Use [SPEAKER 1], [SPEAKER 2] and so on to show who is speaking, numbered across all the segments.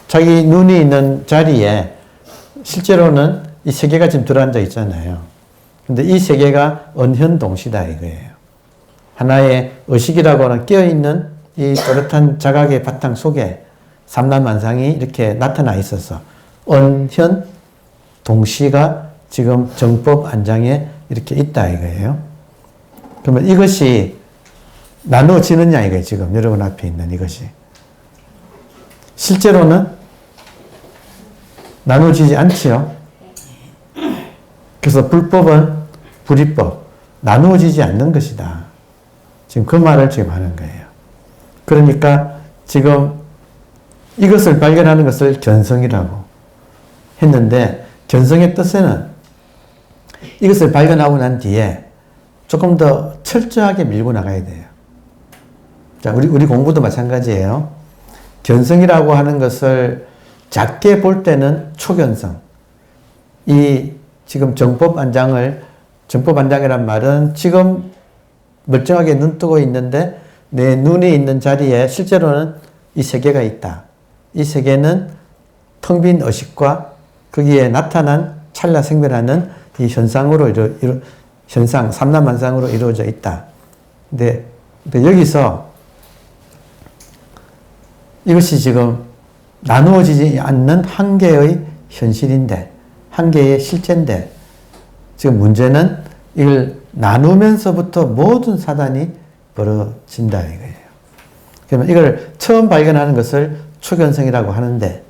[SPEAKER 1] 자기 눈이 있는 자리에 실제로는 이 세 개가 지금 들어앉아 있잖아요. 근데 이 세 개가 언현동시다 이거예요. 하나의 의식이라고 하는 깨어있는 이 또렷한 자각의 바탕 속에 삼라만상이 이렇게 나타나 있어서 언현동시가 지금 정법 안장에 이렇게 있다 이거예요. 그러면 이것이 나누어지느냐 이거예요. 지금 여러분 앞에 있는 이것이. 실제로는 나누어지지 않지요. 그래서 불법은 불이법, 나누어지지 않는 것이다. 지금 그 말을 지금 하는 거예요. 그러니까 지금 이것을 발견하는 것을 견성이라고 했는데, 견성의 뜻에는 이것을 발견하고 난 뒤에 조금 더 철저하게 밀고 나가야 돼요. 자, 우리 공부도 마찬가지예요. 견성이라고 하는 것을 작게 볼 때는 초견성. 이 지금 정법안장이란 말은 지금 멀쩡하게 눈 뜨고 있는데 내 눈이 있는 자리에 실제로는 이 세계가 있다. 이 세계는 텅 빈 의식과 거기에 나타난 찰나 생멸하는 이 현상으로 현상, 삼라만상으로 이루어져 있다. 근데 여기서 이것이 지금 나누어지지 않는 한계의 현실인데, 한계의 실제인데, 지금 문제는 이걸 나누면서부터 모든 사단이 벌어진다 이거예요. 그러면 이걸 처음 발견하는 것을 초견성이라고 하는데,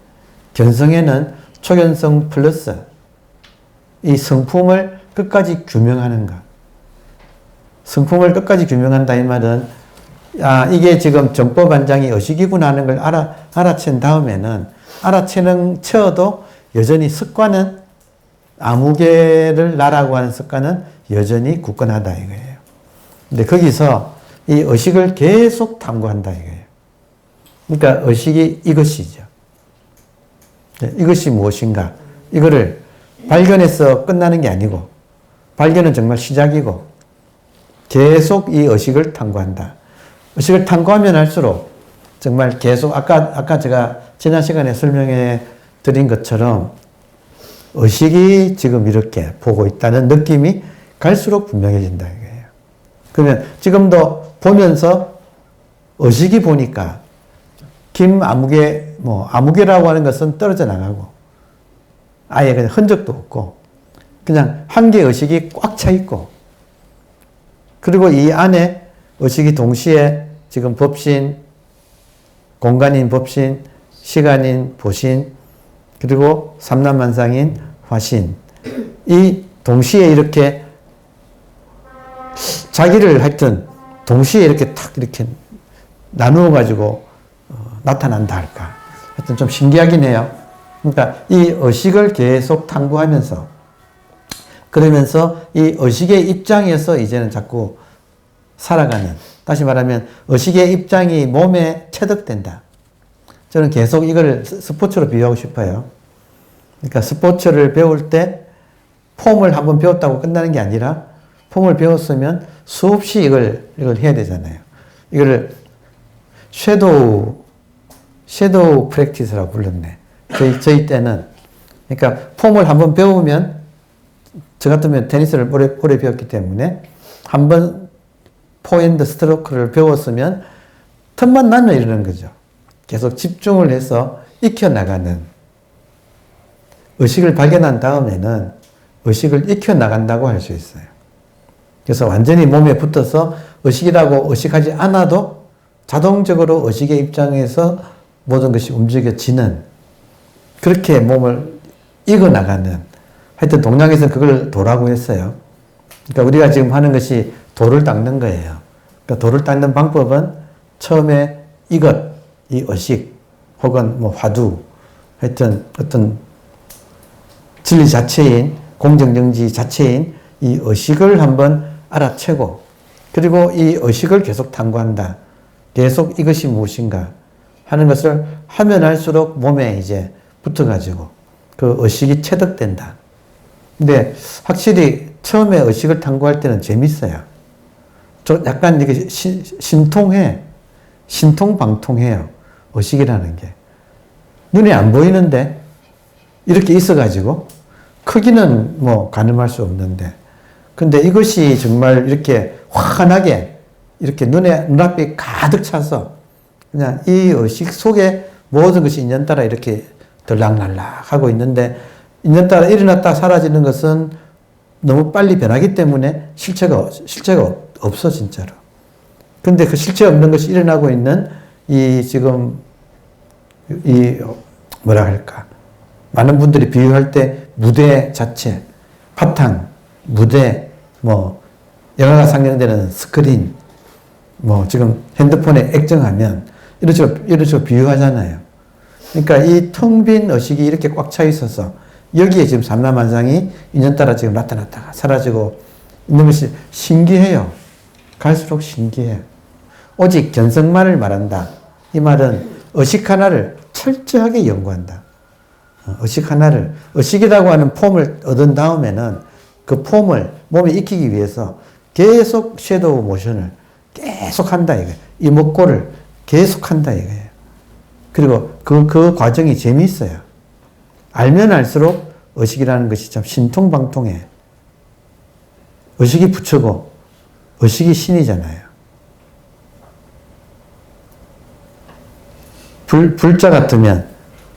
[SPEAKER 1] 견성에는 초견성 플러스 이 성품을 끝까지 규명하는 것. 성품을 끝까지 규명한다 이 말은, 이게 지금 정법안장이 의식이구나 하는 걸 알아챈 다음에는, 알아채도 여전히 습관은 아무개를 나라고 하는 습관은 여전히 굳건하다 이거예요. 근데 거기서 이 의식을 계속 탐구한다 이거예요. 그러니까 의식이 이것이죠. 이것이 무엇인가? 이거를 발견해서 끝나는 게 아니고, 발견은 정말 시작이고, 계속 이 의식을 탐구한다. 의식을 탐구하면 할수록 정말 계속 아까 제가 지난 시간에 설명해 드린 것처럼 의식이 지금 이렇게 보고 있다는 느낌이 갈수록 분명해진다 이거예요. 그러면 지금도 보면서 의식이 보니까 아무개라고 하는 것은 떨어져 나가고 아예 그냥 흔적도 없고 그냥 한 개의 의식이 꽉 차 있고, 그리고 이 안에 의식이 동시에 지금 법신, 공간인 법신, 시간인 보신, 그리고 삼라만상인 화신, 이 동시에 이렇게 자기를 하여튼 동시에 이렇게 탁 이렇게 나누어 가지고 나타난다 할까. 하여튼 좀 신기하긴 해요. 그러니까 이 의식을 계속 탐구하면서, 그러면서 이 의식의 입장에서 이제는 자꾸 살아가는, 다시 말하면 의식의 입장이 몸에 체득된다. 저는 계속 이걸 스포츠로 비유하고 싶어요. 그러니까 스포츠를 배울 때 폼을 한번 배웠다고 끝나는 게 아니라 폼을 배웠으면 수없이 이걸 해야 되잖아요. 이거를 섀도우 프랙티스라고 불렀네. 저희 때는. 그러니까 폼을 한번 배우면, 저 같으면 테니스를 오래 배웠기 때문에 한번 포핸드 스트로크를 배웠으면 틈만 나면 이러는 거죠. 계속 집중을 해서 익혀나가는, 의식을 발견한 다음에는 의식을 익혀나간다고 할 수 있어요. 그래서 완전히 몸에 붙어서 의식이라고 의식하지 않아도 자동적으로 의식의 입장에서 모든 것이 움직여지는, 그렇게 몸을 익어나가는, 하여튼 동양에서는 그걸 도라고 했어요. 그러니까 우리가 지금 하는 것이 도를 닦는 거예요. 그러니까 도를 닦는 방법은 처음에 이 의식, 혹은 화두, 하여튼 어떤 진리 자체인, 공정정지 자체인 이 의식을 한번 알아채고, 그리고 이 의식을 계속 탐구한다. 계속 이것이 무엇인가 하는 것을 하면 할수록 몸에 이제 붙어가지고 그 의식이 체득된다. 근데 확실히 처음에 의식을 탐구할 때는 재밌어요. 약간 이게 신통방통해요. 의식이라는 게. 눈에 안 보이는데 이렇게 있어가지고 크기는 뭐 가늠할 수 없는데 근데 이것이 정말 이렇게 환하게 이렇게 눈앞에 가득 차서 그냥 이 의식 속에 모든 것이 인연 따라 이렇게 들락날락 하고 있는데 인연 따라 일어났다 사라지는 것은 너무 빨리 변하기 때문에 실체가 없어 진짜로. 근데 그 실체 없는 것이 일어나고 있는 이 지금 이 뭐라 할까 많은 분들이 비유할 때 무대 자체 바탕 무대 뭐 영화가 상영되는 스크린 뭐 지금 핸드폰에 액정하면 이런 식으로 비유하잖아요. 그러니까 이 텅 빈 의식이 이렇게 꽉 차 있어서 여기에 지금 삼라만상이 인연 따라 지금 나타났다가 사라지고 있는 것이 신기해요. 갈수록 신기해요. 오직 견성만을 말한다. 이 말은 의식 하나를 철저하게 연구한다. 의식 하나를, 의식이라고 하는 폼을 얻은 다음에는 그 폼을 몸에 익히기 위해서 계속 섀도우 모션을 계속 한다 이거예요. 이목구를 계속 한다 이거예요. 그리고 그 과정이 재미있어요. 알면 알수록 의식이라는 것이 참 신통방통해. 의식이 부처고 의식이 신이잖아요. 불자 같으면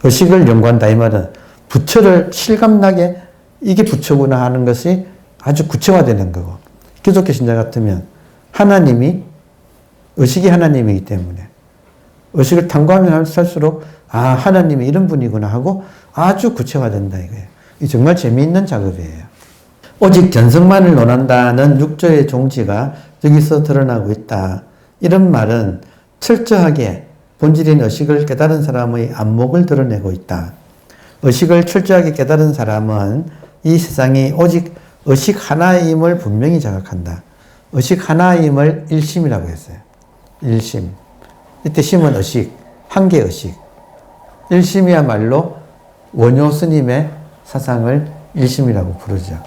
[SPEAKER 1] 의식을 연구한다 이 말은 부처를 실감나게 이게 부처구나 하는 것이 아주 구체화되는 거고 기독교 신자 같으면 하나님이 의식이 하나님이기 때문에 의식을 탐구하면 할수록 아 하나님이 이런 분이구나 하고 아주 구체화된다 이거예요. 이 정말 재미있는 작업이에요. 오직 견성만을 논한다는 육조의 종지가 여기서 드러나고 있다. 이런 말은 철저하게 본질인 의식을 깨달은 사람의 안목을 드러내고 있다. 의식을 철저하게 깨달은 사람은 이 세상이 오직 의식 하나임을 분명히 자각한다. 의식 하나임을 일심이라고 했어요. 일심. 이때 심은 의식, 한계의식. 일심이야말로 원효 스님의 사상을 일심이라고 부르죠.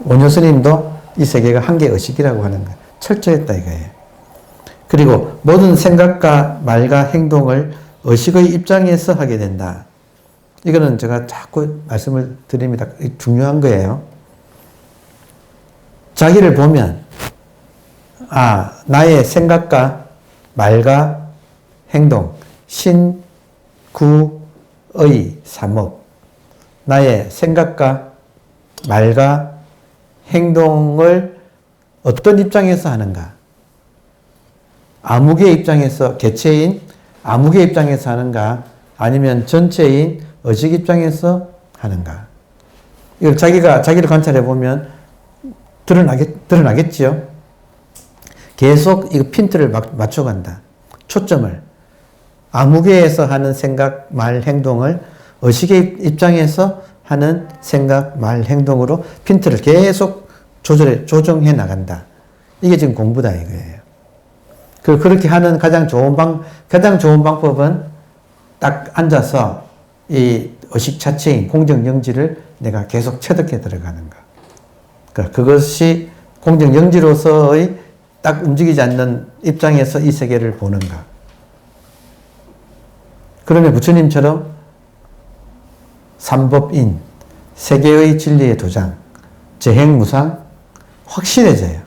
[SPEAKER 1] 원효 스님도 이 세계가 한계의식이라고 하는 거예요. 철저했다 이거예요. 그리고 모든 생각과 말과 행동을 의식의 입장에서 하게 된다. 이거는 제가 자꾸 말씀을 드립니다. 중요한 거예요. 자기를 보면 나의 생각과 말과 행동, 신, 구, 의, 삼업 나의 생각과 말과 행동을 어떤 입장에서 하는가? 암흑의 입장에서 개체인 암흑의 입장에서 하는가? 아니면 전체인 의식 입장에서 하는가? 이걸 자기를 관찰해 보면 드러나겠지요? 계속 이 핀트를 맞춰간다. 초점을. 암흑에서 하는 생각, 말, 행동을 의식의 입장에서 하는 생각, 말, 행동으로 핀트를 계속 조정해 나간다. 이게 지금 공부다 이거예요. 그렇게 하는 가장 좋은 방법은 딱 앉아서 이 의식 자체인 공정영지를 내가 계속 체득해 들어가는 거. 그러니까 그것이 공정영지로서의 딱 움직이지 않는 입장에서 이 세계를 보는가. 그러면 부처님처럼 삼법인, 세계의 진리의 도장, 재행무상 확실해져요.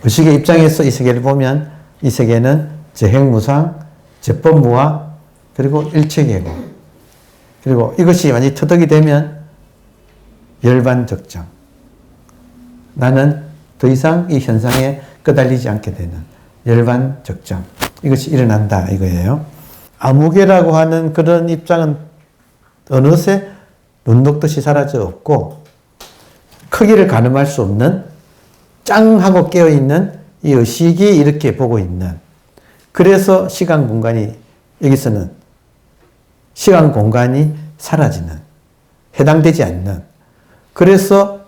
[SPEAKER 1] 의식의 입장에서 이 세계를 보면 이 세계는 재행무상, 재법무화, 그리고 일체계고. 그리고 이것이 완전히 터득이 되면 열반적정. 나는 더 이상 이 현상에 끄달리지 않게 되는 열반적정. 이것이 일어난다 이거예요. 아무개라고 하는 그런 입장은 어느새 눈 녹듯이 사라져 없고 크기를 가늠할 수 없는 짱 하고 깨어있는 이 의식이 이렇게 보고 있는 그래서 시간 공간이 여기서는 시간 공간이 사라지는 해당되지 않는 그래서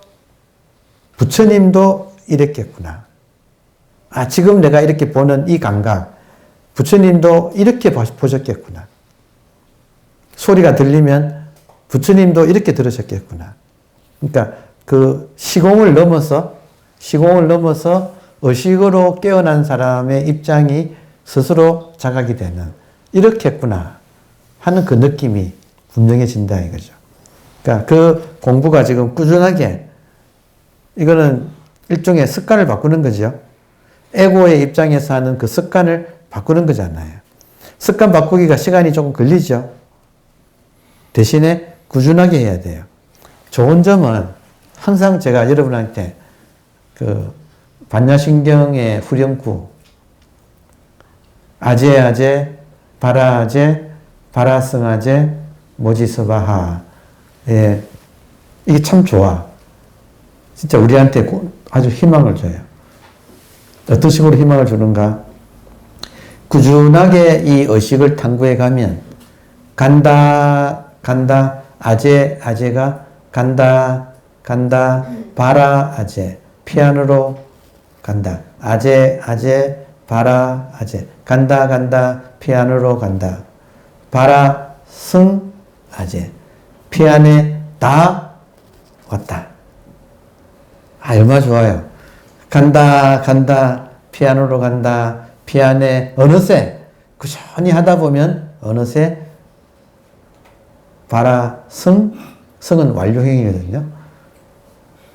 [SPEAKER 1] 부처님도 이랬겠구나. 지금 내가 이렇게 보는 이 감각 부처님도 이렇게 보셨겠구나. 소리가 들리면 부처님도 이렇게 들으셨겠구나. 그러니까 그 시공을 넘어서 의식으로 깨어난 사람의 입장이 스스로 자각이 되는 이렇겠구나. 하는 그 느낌이 분명해진다 이거죠. 그러니까 그 공부가 지금 꾸준하게 이거는 일종의 습관을 바꾸는 거죠. 에고의 입장에서 하는 그 습관을 바꾸는 거잖아요. 습관 바꾸기가 시간이 조금 걸리죠. 대신에 꾸준하게 해야 돼요. 좋은 점은 항상 제가 여러분한테 그 반야신경의 후렴구 아제 바라아제 바라승아제 모지서바하 이게 참 좋아. 진짜 우리한테 아주 희망을 줘요. 어떤 식으로 희망을 주는가? 꾸준하게 이 의식을 탐구해 가면 간다 아제가 간다 바라 아제 피안으로 간다 아제 바라 아제 간다 피안으로 간다 바라 승 아제 피안에 다 왔다. 얼마나 좋아요. 간다 피안으로 간다 피안에 어느새 꾸준히 하다 보면 어느새 바라 성은 완료형이거든요.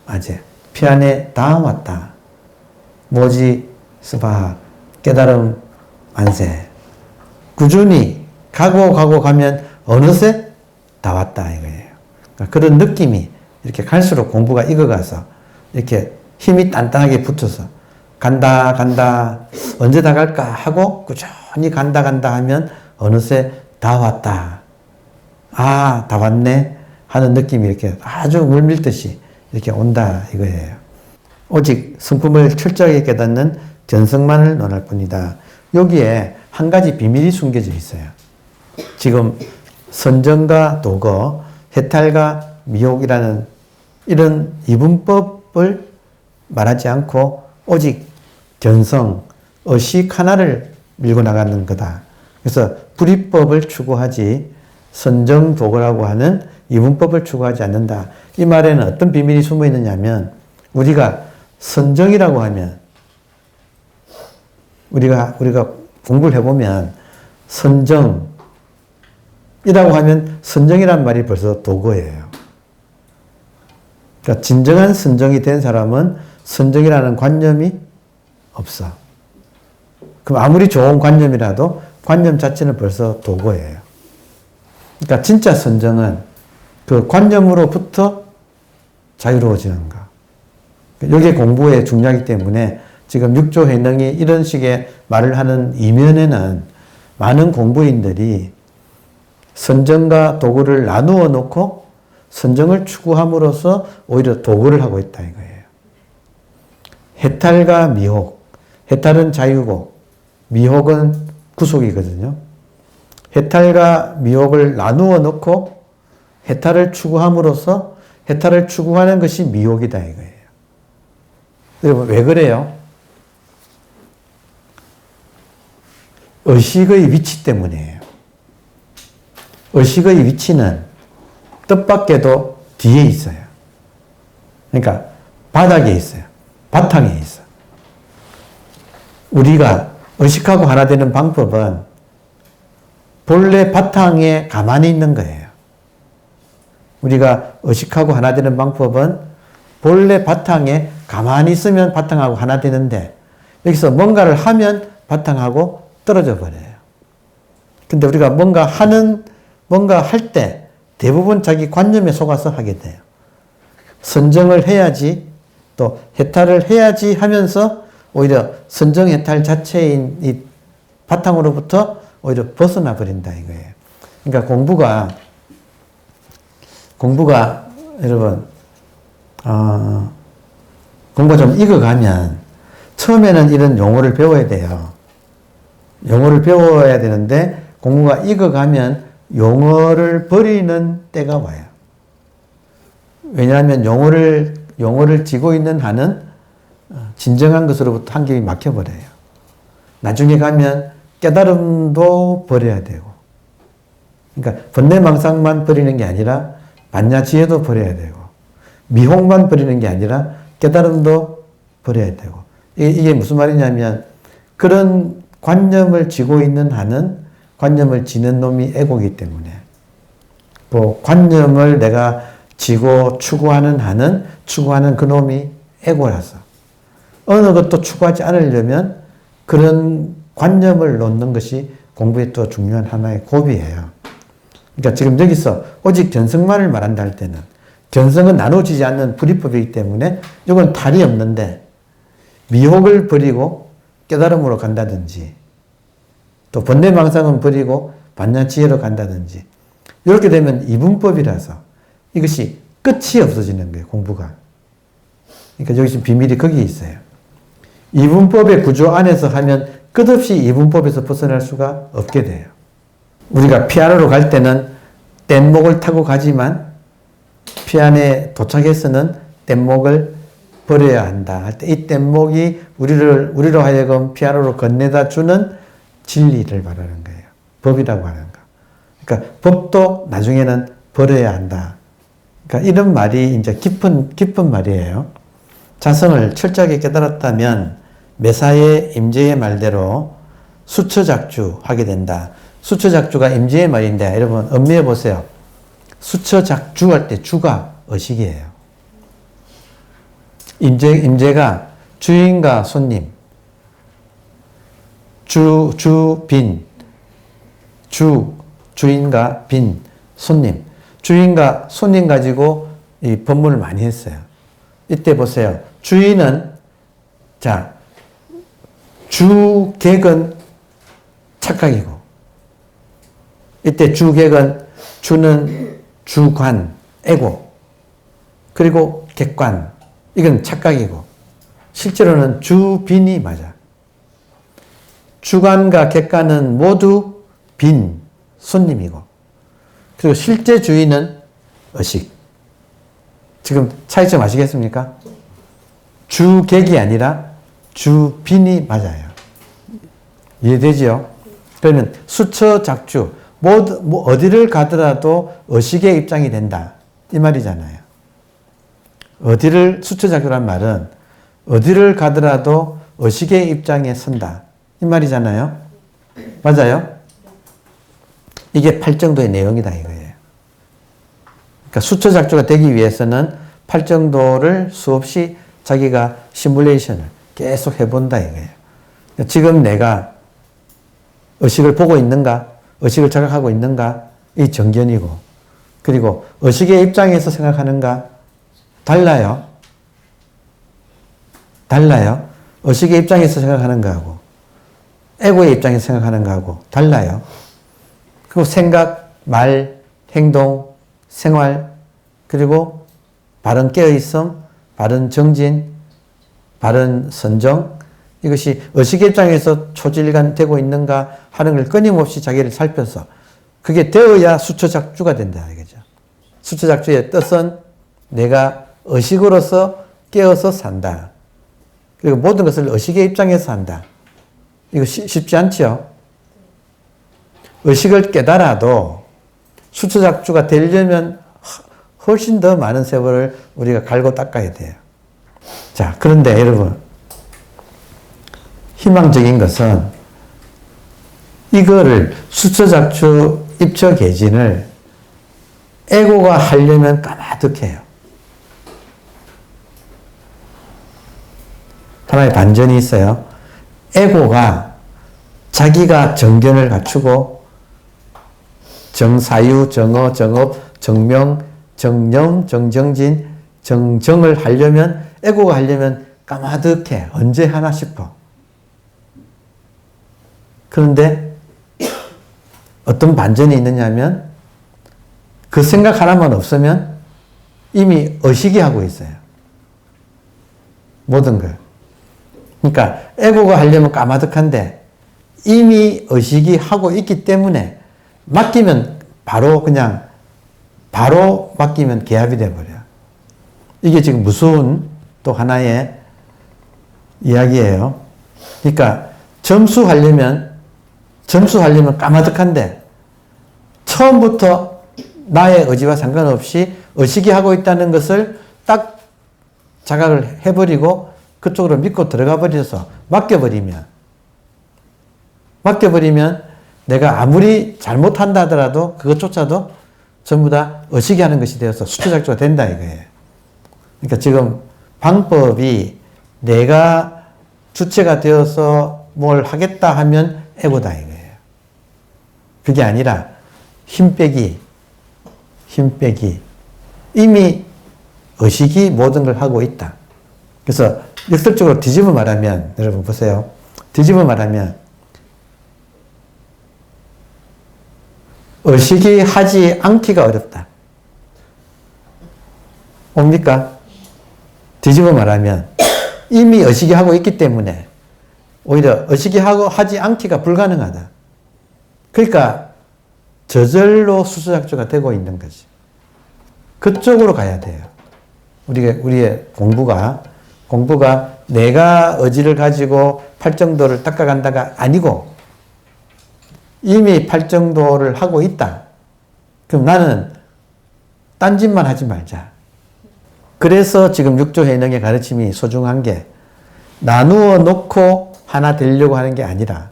[SPEAKER 1] 아제 피안에 다 왔다. 모지 스바 깨달음 안세. 꾸준히 가고 가면 어느새 다 왔다 이거예요. 그러니까 그런 느낌이 이렇게 갈수록 공부가 익어가서 이렇게 힘이 단단하게 붙어서 간다 언제 다 갈까 하고 꾸준히 간다 하면 어느새 다 왔다. 아, 다 왔네 하는 느낌이 이렇게 아주 물밀듯이 이렇게 온다 이거예요. 오직 성품을 철저하게 깨닫는 견성만을 논할 뿐이다. 여기에 한 가지 비밀이 숨겨져 있어요. 지금 선정과 도거, 해탈과 미혹이라는 이런 이분법을 말하지 않고 오직 견성, 의식 하나를 밀고 나가는 거다. 그래서 불이법을 추구하지 선정도거라고 하는 이분법을 추구하지 않는다. 이 말에는 어떤 비밀이 숨어 있느냐면 우리가 선정이라고 하면 우리가 공부를 해보면 선정이라고 하면 선정이란 말이 벌써 도거예요. 그러니까 진정한 선정이 된 사람은 선정이라는 관념이 없어. 그럼 아무리 좋은 관념이라도 관념 자체는 벌써 도거예요. 그러니까 진짜 선정은 그 관념으로부터 자유로워지는 거. 이게 공부의 중요하기 때문에 지금 육조 해능이 이런 식의 말을 하는 이면에는 많은 공부인들이 선정과 도구를 나누어 놓고 선정을 추구함으로써 오히려 도구를 하고 있다 이거예요. 해탈과 미혹. 해탈은 자유고 미혹은 구속이거든요. 해탈과 미혹을 나누어 놓고 해탈을 추구함으로써 해탈을 추구하는 것이 미혹이다 이거예요. 여러분 왜 그래요? 의식의 위치 때문이에요. 의식의 위치는 뜻밖에도 뒤에 있어요. 그러니까 바닥에 있어요. 바탕에 있어. 우리가 의식하고 하나 되는 방법은 본래 바탕에 가만히 있는 거예요. 우리가 의식하고 하나 되는 방법은 본래 바탕에 가만히 있으면 바탕하고 하나 되는데 여기서 뭔가를 하면 바탕하고 떨어져 버려요. 근데 우리가 뭔가 할 때 대부분 자기 관념에 속아서 하게 돼요. 선정을 해야지 또 해탈을 해야지 하면서 오히려 선정 해탈 자체인 이 바탕으로부터 오히려 벗어나 버린다 이거예요. 그러니까 공부가 여러분 공부가 좀 익어가면 처음에는 이런 용어를 배워야 돼요. 용어를 배워야 되는데 공부가 익어가면 용어를 버리는 때가 와요. 왜냐하면 용어를 쥐고 있는 한은 진정한 것으로부터 한결이 막혀버려요. 나중에 가면 깨달음도 버려야 되고 그러니까 번뇌망상만 버리는 게 아니라 반야지혜도 버려야 되고 미혹만 버리는 게 아니라 깨달음도 버려야 되고 이게 무슨 말이냐면 그런 관념을 쥐고 있는 한은 관념을 지는 놈이 에고이기 때문에 그 관념을 내가 지고 추구하는 한은 추구하는 그 놈이 에고라서 어느 것도 추구하지 않으려면 그런 관념을 놓는 것이 공부의 또 중요한 하나의 고비예요. 그러니까 지금 여기서 오직 견성만을 말한다 할 때는 견성은 나눠지지 않는 불이법이기 때문에 이건 탈이 없는데 미혹을 버리고 깨달음으로 간다든지 또 번뇌망상은 버리고 반야지혜로 간다든지 이렇게 되면 이분법이라서 이것이 끝이 없어지는 거예요. 공부가. 그러니까 여기 지금 비밀이 거기에 있어요. 이분법의 구조 안에서 하면 끝없이 이분법에서 벗어날 수가 없게 돼요. 우리가 피아노로 갈 때는 뗏목을 타고 가지만 피아노에 도착해서는 뗏목을 버려야 한다 할 때 이 뗏목이 우리로 하여금 피아노로 건네다 주는 진리를 말하는 거예요. 법이라고 하는 거. 그러니까 법도 나중에는 버려야 한다. 그러니까 이런 말이 이제 깊은 말이에요. 자성을 철저하게 깨달았다면 매사의 임재의 말대로 수처작주하게 된다. 수처작주가 임재의 말인데 여러분 음미해 보세요. 수처작주할 때 주가 의식이에요. 임재가 주인과 손님, 주인과 빈, 손님. 주인과 손님 가지고 이 법문을 많이 했어요. 이때 보세요. 주인은, 자, 주객은 착각이고, 이때 주객은, 주는 주관, 에고, 그리고 객관, 이건 착각이고, 실제로는 주빈이 맞아. 주관과 객관은 모두 빈, 손님이고, 그리고 실제 주인은 의식. 지금 차이점 아시겠습니까? 주객이 아니라 주빈이 맞아요. 이해되지요? 그러면 수처작주, 어디를 가더라도 의식의 입장이 된다. 이 말이잖아요. 수처작주란 말은 어디를 가더라도 의식의 입장에 선다. 이 말이잖아요. 맞아요? 이게 8정도의 내용이다 이거예요. 그러니까 수처작주가 되기 위해서는 8정도를 수없이 자기가 시뮬레이션을 계속 해본다 이거예요. 그러니까 지금 내가 의식을 보고 있는가? 의식을 자각하고 있는가? 이 정견이고, 그리고 의식의 입장에서 생각하는가? 달라요. 의식의 입장에서 생각하는 거하고 에고의 입장에서 생각하는 거하고 달라요. 그리고 생각, 말, 행동, 생활, 그리고 바른 깨어있음, 바른 정진, 바른 선정, 이것이 의식의 입장에서 초질간 되고 있는가 하는 걸 끊임없이 자기를 살펴서 그게 되어야 수처작주가 된다 이거죠. 수처작주의 뜻은 내가 의식으로서 깨어서 산다. 그리고 모든 것을 의식의 입장에서 한다. 이거 쉽지 않죠? 의식을 깨달아도 수처작주가 되려면 훨씬 더 많은 세월을 우리가 갈고 닦아야 돼요. 자, 그런데 여러분, 희망적인 것은 이거를 수처작주 입처계진을 에고가 하려면 까마득해요. 하나의 반전이 있어요. 에고가 자기가 정견을 갖추고 정사유, 정어, 정업, 정명, 정념, 정정진, 정정을 하려면 에고가 하려면 까마득해. 언제 하나 싶어. 그런데 어떤 반전이 있느냐면 그 생각 하나만 없으면 이미 의식이 하고 있어요. 모든 걸. 그러니까 에고가 하려면 까마득한데 이미 의식이 하고 있기 때문에 맡기면 바로 맡기면 개합이 돼버려요. 이게 지금 무서운 또 하나의 이야기예요. 그러니까 점수하려면 까마득한데 처음부터 나의 의지와 상관없이 의식이 하고 있다는 것을 딱 자각을 해버리고 그쪽으로 믿고 들어가 버려서 맡겨버리면 내가 아무리 잘못한다 하더라도 그것조차도 전부 다 의식이 하는 것이 되어서 수초작조가 된다 이거예요. 그러니까 지금 방법이 내가 주체가 되어서 뭘 하겠다 하면 에고다 이거예요. 그게 아니라 힘 빼기. 이미 의식이 모든 걸 하고 있다. 그래서 역설적으로 뒤집어 말하면, 여러분 보세요. 뒤집어 말하면, 의식이 하지 않기가 어렵다. 옵니까? 뒤집어 말하면, 이미 의식이 하고 있기 때문에, 오히려 의식이 하지 않기가 불가능하다. 그러니까, 저절로 수수작조가 되고 있는 거지. 그쪽으로 가야 돼요. 우리의 공부가 내가 의지를 가지고 팔정도를 닦아간다가 아니고 이미 팔정도를 하고 있다. 그럼 나는 딴짓만 하지 말자. 그래서 지금 육조해능의 가르침이 소중한 게 나누어 놓고 하나 되려고 하는 게 아니라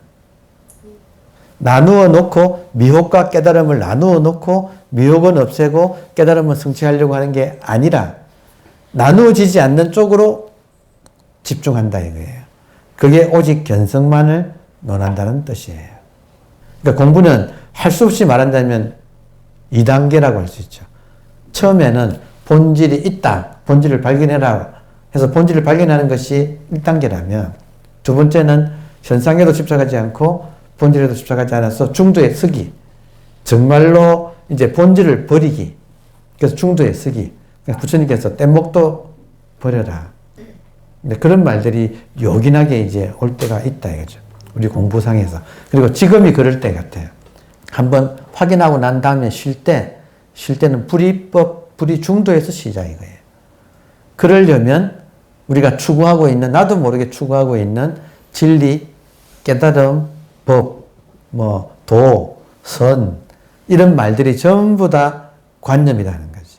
[SPEAKER 1] 나누어 놓고 미혹과 깨달음을 나누어 놓고 미혹은 없애고 깨달음을 성취하려고 하는 게 아니라 나누어지지 않는 쪽으로 집중한다 이거예요. 그게 오직 견성만을 논한다는 뜻이에요. 그러니까 공부는 할 수 없이 말한다면 2단계라고 할 수 있죠. 처음에는 본질이 있다. 본질을 발견해라. 해서 본질을 발견하는 것이 1단계라면 두 번째는 현상에도 집착하지 않고 본질에도 집착하지 않아서 중도에 서기. 정말로 이제 본질을 버리기. 그래서 중도에 서기. 부처님께서 뗏목도 버려라. 그런 말들이 요긴하게 이제 올 때가 있다 이거죠. 우리 공부상에서. 그리고 지금이 그럴 때 같아요. 한번 확인하고 난 다음에 쉴 때는 불이 중도에서 쉬자 이거예요. 그러려면 우리가 추구하고 있는, 나도 모르게 추구하고 있는 진리, 깨달음, 법, 도, 선, 이런 말들이 전부 다 관념이라는 거지.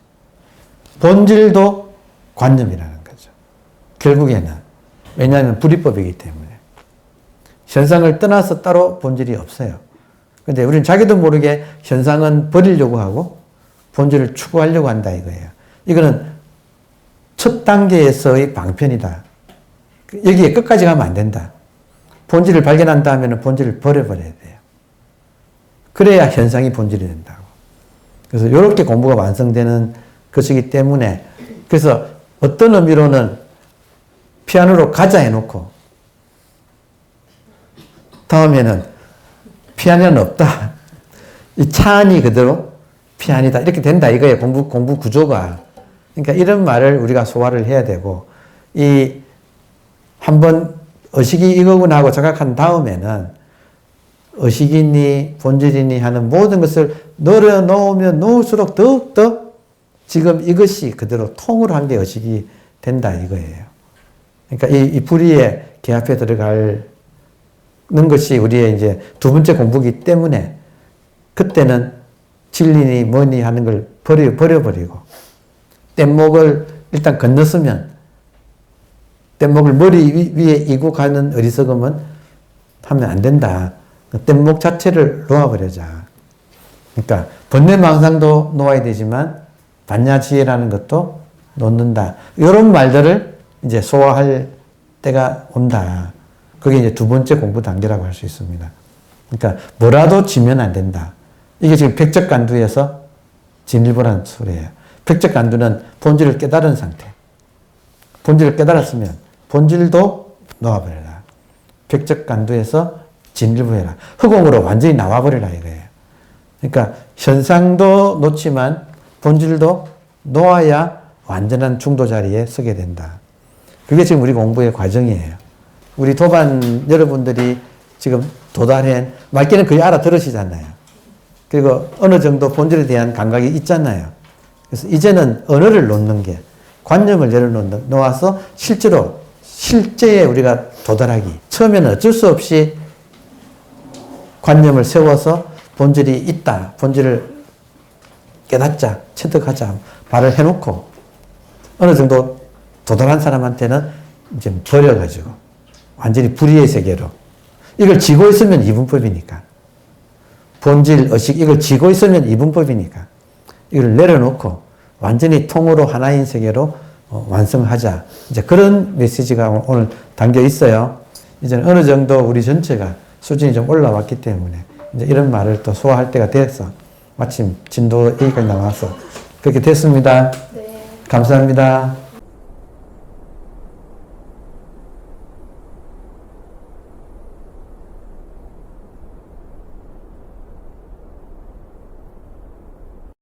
[SPEAKER 1] 본질도 관념이라는 거죠. 결국에는. 왜냐하면 불이법이기 때문에. 현상을 떠나서 따로 본질이 없어요. 근데 우리는 자기도 모르게 현상은 버리려고 하고 본질을 추구하려고 한다 이거예요. 이거는 첫 단계에서의 방편이다. 여기에 끝까지 가면 안 된다. 본질을 발견한 다음에는 본질을 버려버려야 돼요. 그래야 현상이 본질이 된다고. 그래서 이렇게 공부가 완성되는 것이기 때문에 그래서 어떤 의미로는 피아노로 가자 해놓고 다음에는 피아노는 없다. 이 차 안이 그대로 피아니다. 이렇게 된다 이거예요. 공부 구조가. 그러니까 이런 말을 우리가 소화를 해야 되고 한번 의식이 이거구나 하고 자각한 다음에는 의식이니 본질이니 하는 모든 것을 널어놓으면 놓을수록 더욱더 지금 이것이 그대로 통으로 한 게 의식이 된다 이거예요. 그러니까 이 불의의 개합에 들어가는 것이 우리의 이제 두 번째 공부이기 때문에 그때는 진리니 뭐니 하는 걸 버려버리고 뗏목을 일단 건넜으면 뗏목을 머리 위에 이고 가는 어리석음은 하면 안 된다. 뗏목 자체를 놓아버리자. 그러니까 번뇌망상도 놓아야 되지만 반야지혜라는 것도 놓는다. 이런 말들을 이제 소화할 때가 온다. 그게 이제 두 번째 공부 단계라고 할 수 있습니다. 그러니까 뭐라도 지면 안 된다. 이게 지금 백적간두에서 진일보라는 소리예요. 백적간두는 본질을 깨달은 상태. 본질을 깨달았으면 본질도 놓아버려라. 백적간두에서 진일보해라. 흑공으로 완전히 나와버리라 이거예요. 그러니까 현상도 놓지만 본질도 놓아야 완전한 중도 자리에 서게 된다. 그게 지금 우리 공부의 과정이에요. 우리 도반 여러분들이 지금 도달한 말귀는 거의 알아들으시잖아요. 그리고 어느 정도 본질에 대한 감각이 있잖아요. 그래서 이제는 언어를 놓는 게 관념을 내려놓아서 실제에 우리가 도달하기. 처음에는 어쩔 수 없이 관념을 세워서 본질이 있다. 본질을 깨닫자. 체득하자. 말을 해놓고 어느 정도 도달한 사람한테는 이제 버려가지고 완전히 불의의 세계로 이걸 지고 있으면 이분법이니까 본질, 의식 이걸 쥐고 있으면 이분법이니까 이걸 내려놓고 완전히 통으로 하나인 세계로 완성하자. 이제 그런 메시지가 오늘 담겨 있어요. 이제 어느 정도 우리 전체가 수준이 좀 올라왔기 때문에 이제 이런 말을 또 소화할 때가 됐어. 마침 진도 여기까지 나와서 그렇게 됐습니다.
[SPEAKER 2] 네.
[SPEAKER 1] 감사합니다.